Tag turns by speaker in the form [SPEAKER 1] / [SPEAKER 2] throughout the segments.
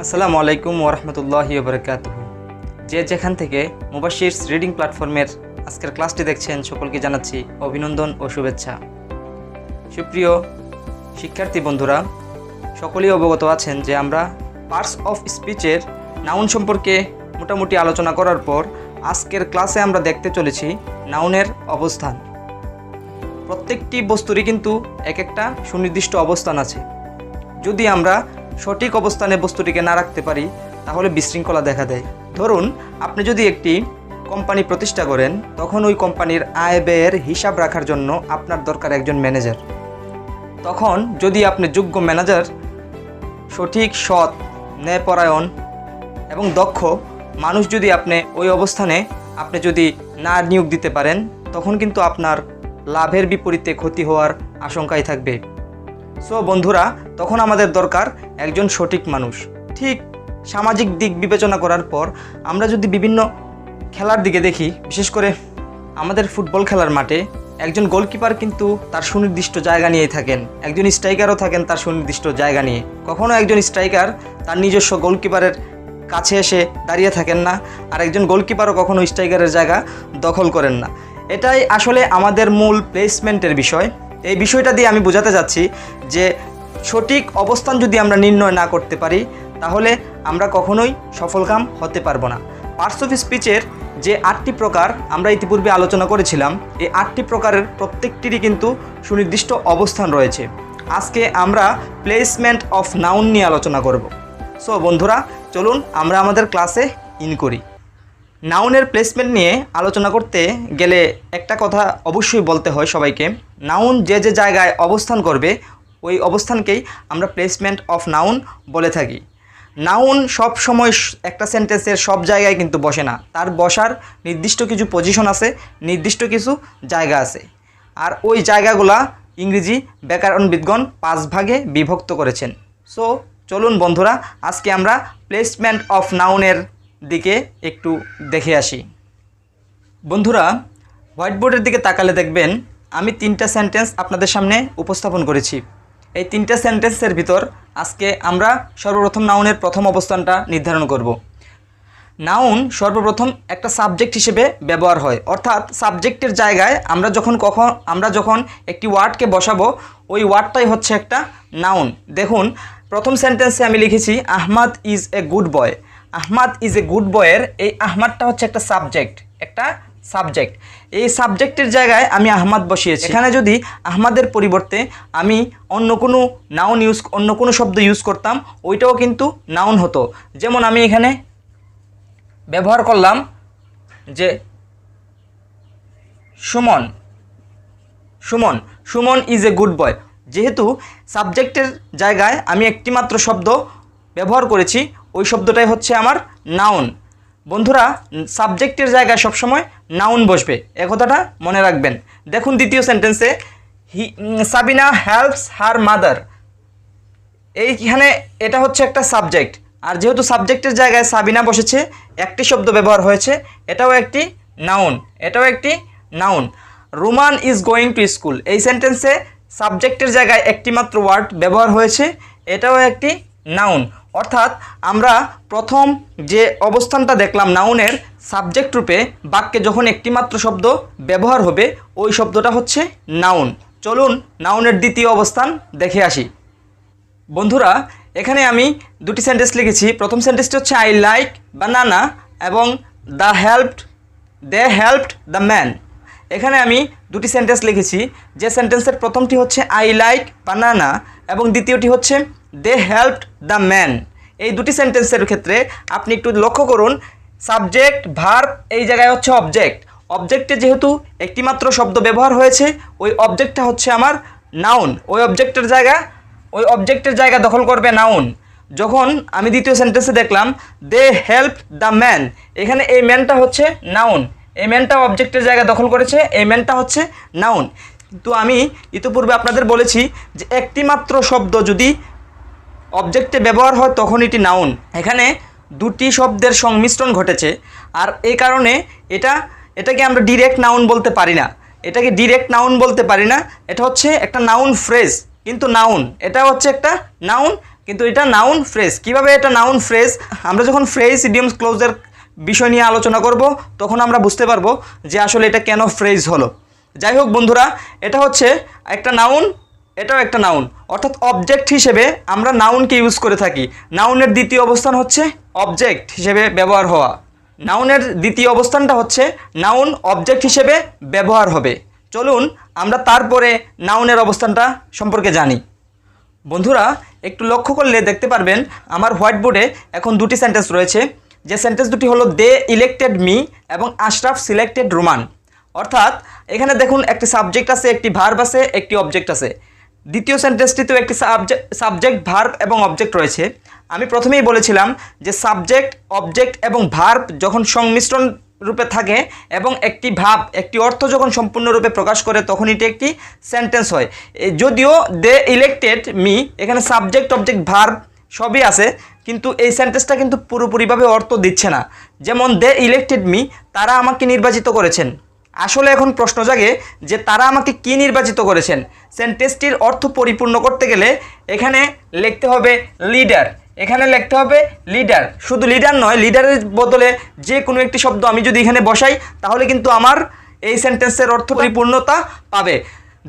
[SPEAKER 1] আসসালামু আলাইকুম ওরহমতুল্লাহি ওবরাকাতুহু। যে যেখান থেকে মুবাশির রিডিং প্ল্যাটফর্মের আজকের ক্লাসটি দেখছেন সকলকে জানাচ্ছি অভিনন্দন ও শুভেচ্ছা। সুপ্রিয় শিক্ষার্থী বন্ধুরা, সকলেই অবগত আছেন যে আমরা পার্টস অফ স্পিচের নাউন সম্পর্কে মোটামুটি আলোচনা করার পর আজকের ক্লাসে আমরা দেখতে চলেছি নাউনের অবস্থান। প্রত্যেকটি বস্তুরই কিন্তু এক একটা সুনির্দিষ্ট অবস্থান আছে। যদি আমরা সঠিক অবস্থানে বস্তুটিকে না রাখতে পারি তাহলে বিশৃঙ্খলা দেখা দেয়। ধরুন, আপনি যদি একটি কোম্পানি প্রতিষ্ঠা করেন, তখন ওই কোম্পানির আয় ব্যয়ের হিসাব রাখার জন্য আপনার দরকার একজন ম্যানেজার। তখন যদি আপনি যোগ্য ম্যানেজার, সঠিক, সৎ, ন্যায়পরায়ণ এবং দক্ষ মানুষ যদি আপনি ওই অবস্থানে যদি না নিয়োগ দিতে পারেন, তখন কিন্তু আপনার লাভের বিপরীতে ক্ষতি হওয়ার আশঙ্কাই থাকবে। সো বন্ধুরা, তখন আমাদের দরকার একজন সঠিক মানুষ। ঠিক সামাজিক দিক বিবেচনা করার পর আমরা যদি বিভিন্ন খেলার দিকে দেখি, বিশেষ করে আমাদের ফুটবল খেলার মাঠে একজন গোলকিপার কিন্তু তার সুনির্দিষ্ট জায়গা নিয়েই থাকেন, একজন স্ট্রাইকারও থাকেন তার সুনির্দিষ্ট জায়গা নিয়ে। কখনো একজন স্ট্রাইকার তার নিজস্ব গোলকিপারের কাছে এসে দাঁড়িয়ে থাকেন না, আর একজন গোলকিপারও কখনো স্ট্রাইকারের জায়গা দখল করেন না। এটাই আসলে আমাদের মূল প্লেসমেন্টের বিষয়। এই বিষয়টা দিয়ে আমি বোঝাতে যাচ্ছি যে সঠিক অবস্থান যদি আমরা নির্ণয় না করতে পারি তাহলে আমরা কখনোই সফলকাম হতে পারবো না। পার্টস অফ স্পিচের যে 8টি প্রকার আমরা ইতিপূর্বে আলোচনা করেছিলাম, এই 8টি প্রকারের প্রত্যেকটিরই কিন্তু সুনির্দিষ্ট অবস্থান রয়েছে। আজকে আমরা প্লেসমেন্ট অফ নাউন নিয়ে আলোচনা করব। সো বন্ধুরা, চলুন আমরা আমাদের ক্লাসে ইন করি। নাউনের প্লেসমেন্ট নিয়ে আলোচনা করতে গেলে একটা কথা অবশ্যই বলতে হয় সবাইকে। নাউন যে যে জায়গায় অবস্থান করবে ওই অবস্থানকেই আমরা প্লেসমেন্ট অফ নাউন বলে থাকি। নাউন সব সময় একটা সেন্টেন্সের সব জায়গায় কিন্তু বসে না, তার বসার নির্দিষ্ট কিছু পজিশন আছে, নির্দিষ্ট কিছু জায়গা আছে। আর ওই জায়গাগুলা ইংরেজি ব্যাকরণবিদগণ 5 ভাগে বিভক্ত করেছেন। সো চলুন বন্ধুরা, আজকে আমরা প্লেসমেন্ট অফ নাউনের দিকে একটু দেখে আসি। বন্ধুরা, হোয়াইট বোর্ডের দিকে তাকালে দেখবেন আমি 3টা সেন্টেন্স আপনাদের সামনে উপস্থাপন করেছি। এই 3টা সেন্টেন্সের ভিতর আজকে আমরা সর্বপ্রথম নাউনের প্রথম অবস্থানটা নির্ধারণ করব। নাউন সর্বপ্রথম একটা সাবজেক্ট হিসেবে ব্যবহার হয়, অর্থাৎ সাবজেক্টের জায়গায় আমরা যখন একটি ওয়ার্ডকে বসাবো ওই ওয়ার্ডটাই হচ্ছে একটা নাউন। দেখুন, প্রথম সেন্টেন্সে আমি লিখেছি Ahmad is a good boy. Ahmad is a good বয়ের এই আহমাদটা হচ্ছে একটা সাবজেক্ট। এই সাবজেক্টের জায়গায় আমি আহমাদ বসিয়েছি। এখানে যদি আহমাদের পরিবর্তে আমি অন্য কোনো শব্দ ইউজ করতাম, ওইটাও কিন্তু নাউন হতো। যেমন আমি এখানে ব্যবহার করলাম যে Suman is a good boy. যেহেতু সাবজেক্টের জায়গায় আমি একটি মাত্র শব্দ ব্যবহার করেছি, ওই শব্দটাই হচ্ছে আমার নাউন। বন্ধুরা, সাবজেক্টের জায়গায় সবসময় নাউন বসবে, এ কথাটা মনে রাখবেন। দেখুন দ্বিতীয় সেন্টেন্সে সাবিনা হেল্পস হার মাদার। এইখানে এটা হচ্ছে একটা সাবজেক্ট, আর যেহেতু সাবজেক্টের জায়গায় সাবিনা বসেছে, একটি শব্দ ব্যবহার হয়েছে, এটাও একটি noun. Roman is going to school. এই সেন্টেন্সে সাবজেক্টের জায়গায় একটি মাত্র ওয়ার্ড ব্যবহার হয়েছে, এটাও একটি নাউন। অর্থাৎ আমরা প্রথম যে অবস্থানটা দেখলাম নাউনের, সাবজেক্ট রূপে বাক্যে যখন একটি মাত্র শব্দ ব্যবহার হবে ওই শব্দটা হচ্ছে নাউন। চলুন নাউনের দ্বিতীয় অবস্থান দেখে আসি। বন্ধুরা, এখানে আমি 2টি সেন্টেন্স লিখেছি। প্রথম সেন্টেন্সটি হচ্ছে আই লাইক বানানা এবং দে হেল্পড দ্য ম্যান। এখানে আমি 2টি সেন্টেন্স লিখেছি। যে সেন্টেন্সের প্রথমটি হচ্ছে আই লাইক বানানা এবং দ্বিতীয়টি হচ্ছে দে হেল্পড দ্য ম্যান। এই 2টি সেন্টেন্সের ক্ষেত্রে আপনি একটু লক্ষ্য করুন, সাবজেক্ট ভার্ব এই জায়গায় হচ্ছে অবজেক্টে যেহেতু একটি মাত্র শব্দ ব্যবহার হয়েছে, ওই অবজেক্টটা হচ্ছে আমার নাউন। ওই অবজেক্টের জায়গা দখল করবে নাউন। যখন আমি দ্বিতীয় সেন্টেন্সে দেখলাম দে হেল্প দ্য ম্যান, এখানে এই ম্যানটা হচ্ছে নাউন, এই ম্যানটা অবজেক্টের জায়গা দখল করেছে, এই ম্যানটা হচ্ছে নাউন। কিন্তু আমি ইতিপূর্বে আপনাদের বলেছি যে একটি মাত্র শব্দ যদি অবজেক্টে ব্যবহার হয় তখন এটি নাউন। এখানে 2টি শব্দের সংমিশ্রণ ঘটেছে, আর এই কারণে এটাকে আমরা ডিরেক্ট নাউন বলতে পারি না। এটা হচ্ছে একটা নাউন ফ্রেজ, কিন্তু নাউন এটা হচ্ছে একটা নাউন কিন্তু এটা নাউন ফ্রেজ। কিভাবে এটা নাউন ফ্রেজ, আমরা যখন ফ্রেজ ইডিয়মস ক্লোজের বিষয় নিয়ে আলোচনা করব তখন আমরা বুঝতে পারবো যে আসলে এটা কেন ফ্রেজ হলো। যাই হোক বন্ধুরা, এটা হচ্ছে একটা নাউন, এটাও একটা নাউন, অর্থাৎ অবজেক্ট হিসেবে আমরা নাউনকে ইউজ করে থাকি। নাউনের দ্বিতীয় অবস্থান হচ্ছে অবজেক্ট হিসেবে ব্যবহার হওয়া। নাউনের দ্বিতীয় অবস্থানটা হচ্ছে নাউন অবজেক্ট হিসেবে ব্যবহার হবে। চলুন আমরা তারপরে নাউনের অবস্থানটা সম্পর্কে জানি। বন্ধুরা একটু লক্ষ্য করলে দেখতে পারবেন আমার হোয়াইট বোর্ডে এখন দুটি সেন্টেন্স রয়েছে। যে সেন্টেন্স দুটি হলো দে ইলেক্টেড মি এবং আশরাফ সিলেক্টেড রোমান। অর্থাৎ এখানে দেখুন একটি সাবজেক্ট আছে, একটি ভার্ব আছে, একটি অবজেক্ট আছে। দ্বিতীয় সেন্টেন্সটিতেও একটি সাবজেক্ট ভার্ব এবং অবজেক্ট রয়েছে। আমি প্রথমেই বলেছিলাম যে সাবজেক্ট অবজেক্ট এবং ভার্ব যখন সংমিশ্রণ রূপে থাকে এবং একটি ভাব একটি অর্থ যখন সম্পূর্ণরূপে প্রকাশ করে তখন এটি একটি সেন্টেন্স হয়। যদিও দে ইলেক্টেড মি, এখানে সাবজেক্ট অবজেক্ট ভার্ব সবই আছে, কিন্তু এই সেন্টেন্সটা কিন্তু পুরোপুরিভাবে অর্থ দিচ্ছে না। যেমন দে ইলেক্টেড মি, তারা আমাকে নির্বাচিত করেছেন। আসলে এখন প্রশ্ন জাগে যে তারা আমাকে কি নির্বাচিত করেছেন। সেন্টেন্সটির অর্থ পরিপূর্ণ করতে গেলে এখানে লিখতে হবে লিডার, এখানে লিখতে হবে লিডার। শুধু লিডার নয়, লিডারের বদলে যে কোনো একটি শব্দ আমি যদি এখানে বসাই তাহলে কিন্তু আমার এই সেন্টেন্সের অর্থ পরিপূর্ণতা পাবে।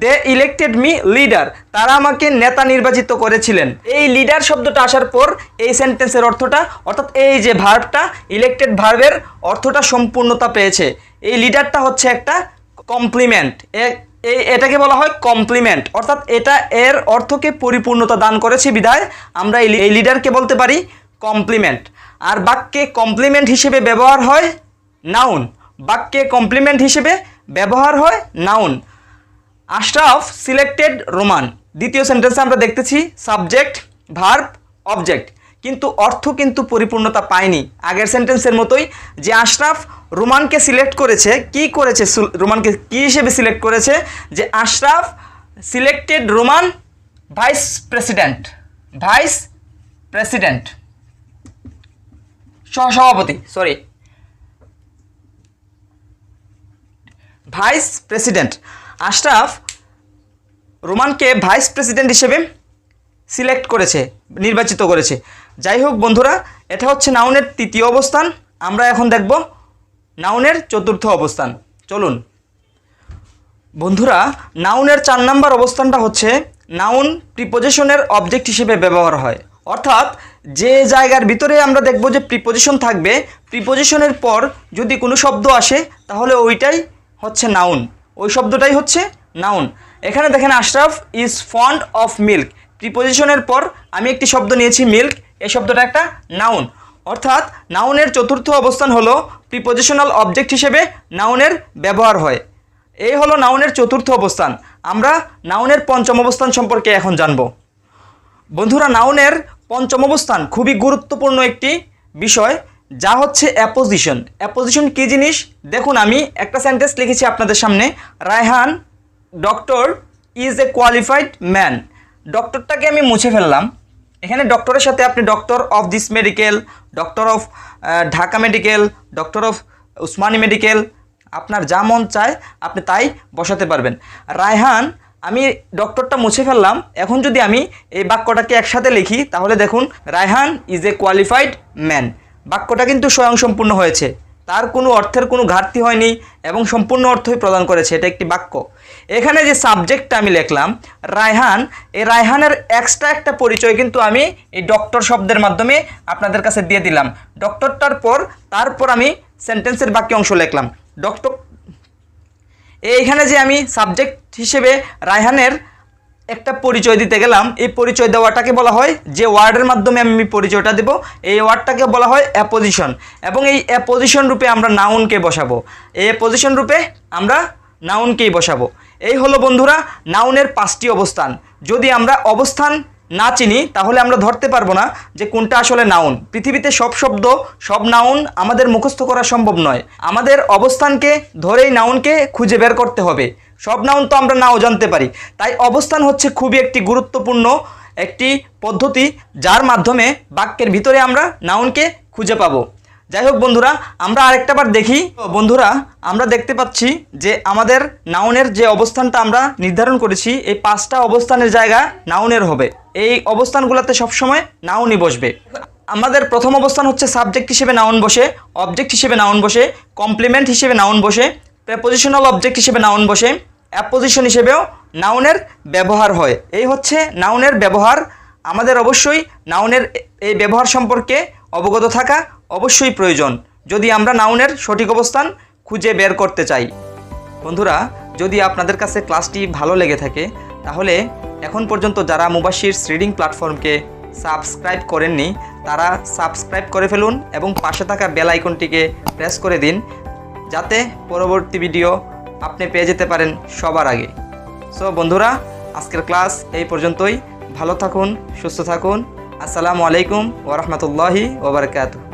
[SPEAKER 1] দে ইলেক্টেড মি লিডার, তারা আমাকে নেতা নির্বাচিত করেছিলেন। এই লিডার শব্দটা আসার পর এই সেন্টেন্সের অর্থটা, অর্থাৎ এই যে ভার্বটা ইলেক্টেড ভার্বের অর্থটা সম্পূর্ণতা পেয়েছে। এই লিডারটা হচ্ছে একটা কমপ্লিমেন্ট, এটাকে বলা হয় কমপ্লিমেন্ট, অর্থাৎ এটা এর অর্থকে পরিপূর্ণতা দান করেছে বিধায় আমরা এই লিডারকে বলতে পারি কমপ্লিমেন্ট। আর বাক্যে কমপ্লিমেন্ট হিসেবে ব্যবহার হয় নাউন, বাক্যে কমপ্লিমেন্ট হিসেবে ব্যবহার হয় নাউন। আশরাফ সিলেক্টেড রোমান, দ্বিতীয় সেন্টেন্সে আমরা দেখতেছি সাবজেক্ট ভার্ব অবজেক্ট, কিন্তু অর্থ কিন্তু পরিপূর্ণতা পায়নি। আগের সেন্টেন্সের মতোই যে আশরাফ রোমানকে সিলেক্ট করেছে, কি করেছে, রোমানকে কি হিসেবে সিলেক্ট করেছে, যে Ashraf selected Roman vice president, vice president সহসভাপতি, সরি ভাইস প্রেসিডেন্ট। আশরাফ রোমানকে ভাইস প্রেসিডেন্ট হিসেবে সিলেক্ট করেছে, নির্বাচিত করেছে। যাই হোক বন্ধুরা, এটা হচ্ছে নাউনের তৃতীয় অবস্থান। আমরা এখন দেখব নাউনের চতুর্থ অবস্থান। চলুন বন্ধুরা, নাউনের 4 নম্বর অবস্থানটা হচ্ছে নাউন প্রিপোজিশনের অবজেক্ট হিসেবে ব্যবহার হয়। অর্থাৎ যে জায়গার ভিতরে আমরা দেখব যে প্রিপোজিশন থাকবে, প্রিপোজিশনের পর যদি কোনো শব্দ আসে তাহলে ওইটাই হচ্ছে নাউন, ওই শব্দটাই হচ্ছে নাউন। এখানে দেখেন Ashraf is fond of milk, প্রিপোজিশনের পর আমি একটি শব্দ নিয়েছি মিল্ক, এই শব্দটা একটা নাউন। অর্থাৎ নাউনের চতুর্থ অবস্থান হলো প্রিপোজিশনাল অবজেক্ট হিসেবে নাউনের ব্যবহার হয়। এই হলো নাউনের চতুর্থ অবস্থান। আমরা নাউনের পঞ্চম অবস্থান সম্পর্কে এখন জানব। বন্ধুরা, নাউনের পঞ্চম অবস্থান খুবই গুরুত্বপূর্ণ একটি বিষয়, যা হচ্ছে অ্যাপোজিশন। অ্যাপোজিশন কী জিনিস দেখুন, আমি একটা সেন্টেন্স লিখেছি আপনাদের সামনে, Raihan doctor is a qualified man. ডক্টরটাকে আমি মুছে ফেললাম, এখানে ডক্টরের সাথে আপনি doctor of this medical, doctor of Dhaka medical, doctor of Osmani medical, আপনার যা মন চায় আপনি তাই বসাতে পারবেন। রায়হান, আমি ডক্টরটা মুছে ফেললাম, এখন যদি আমি এই বাক্যটাকে একসাথে লিখি তাহলে দেখুন Raihan is a qualified man. বাক্যটা কিন্তু স্বয়ংসম্পূর্ণ হয়েছে, তার কোনো অর্থের কোনো ঘাটতি হয়নি এবং সম্পূর্ণ অর্থই প্রদান করেছে, এটা একটি বাক্য। এখানে যে সাবজেক্টটা আমি লিখলাম রায়হান, এই রায়হানের এক্সট্রা একটা পরিচয় কিন্তু আমি এই ডক্টর শব্দের মাধ্যমে আপনাদের কাছে দিয়ে দিলাম। ডক্টরটার পর তারপর আমি সেন্টেন্সের বাকি অংশ লিখলাম ডক্টর। এইখানে যে আমি সাবজেক্ট হিসেবে রায়হানের একটা পরিচয় দিতে গেলাম, এই পরিচয় দেওয়াটাকে বলা হয়, যে ওয়ার্ডের মাধ্যমে আমি পরিচয়টা দেব এই ওয়ার্ডটাকে বলা হয় অ্যাপোজিশন, এবং এই অ্যাপোজিশন রূপে আমরা নাউনকে বসাবো, এই অ্যাপোজিশন রূপে আমরা নাউনকেই বসাবো। এই হলো বন্ধুরা নাউনের 5টি অবস্থান। যদি আমরা অবস্থান না চিনি তাহলে আমরা ধরতে পারবো না যে কোনটা আসলে নাউন। পৃথিবীতে সব শব্দ সব নাউন আমাদের মুখস্থ করা সম্ভব নয়, আমাদের অবস্থানকে ধরেই নাউনকে খুঁজে বের করতে হবে। সব নাউন তো আমরা নাও জানতে পারি, তাই অবস্থান হচ্ছে খুবই একটি গুরুত্বপূর্ণ একটি পদ্ধতি, যার মাধ্যমে বাক্যের ভিতরে আমরা নাউনকে খুঁজে পাবো। যাই হোক বন্ধুরা, আমরা আরেকটা বার দেখি। বন্ধুরা, আমরা দেখতে পাচ্ছি যে আমাদের নাউনের যে অবস্থানটা আমরা নির্ধারণ করেছি, এই 5টা অবস্থানের জায়গা নাউনের হবে। এই অবস্থানগুলোতে সবসময় নাউনই বসবে। আমাদের প্রথম অবস্থান হচ্ছে সাবজেক্ট হিসেবে নাউন বসে, অবজেক্ট হিসেবে নাউন বসে, কমপ্লিমেন্ট হিসেবে নাউন বসে, প্রেপোজিশনাল অবজেক্ট হিসেবে নাউন বসে, অ্যাপোজিশন হিসেবেও নাউনের ব্যবহার হয়। এই হচ্ছে নাউনের ব্যবহার। আমাদের অবশ্যই নাউনের এই ব্যবহার সম্পর্কে অবগত থাকা অবশ্যই প্রয়োজন, যদি আমরা নাউনের সঠিক অবস্থান খুঁজে বের করতে চাই। বন্ধুরা, যদি আপনাদের কাছে ক্লাসটি ভালো লেগে থাকে তাহলে এখন পর্যন্ত যারা মুবাশির রিডিং প্ল্যাটফর্মকে সাবস্ক্রাইব করেননি তারা সাবস্ক্রাইব করে ফেলুন এবং পাশে থাকা বেল আইকনটিকে প্রেস করে দিন, যাতে পরবর্তী ভিডিও আপনি পেয়ে যেতে পারেন সবার আগে। সো বন্ধুরা, আজকের ক্লাস এই পর্যন্তই। ভালো থাকুন, সুস্থ থাকুন। আসসালামু আলাইকুম ওয়া রাহমাতুল্লাহি ওয়া বারাকাতুহু।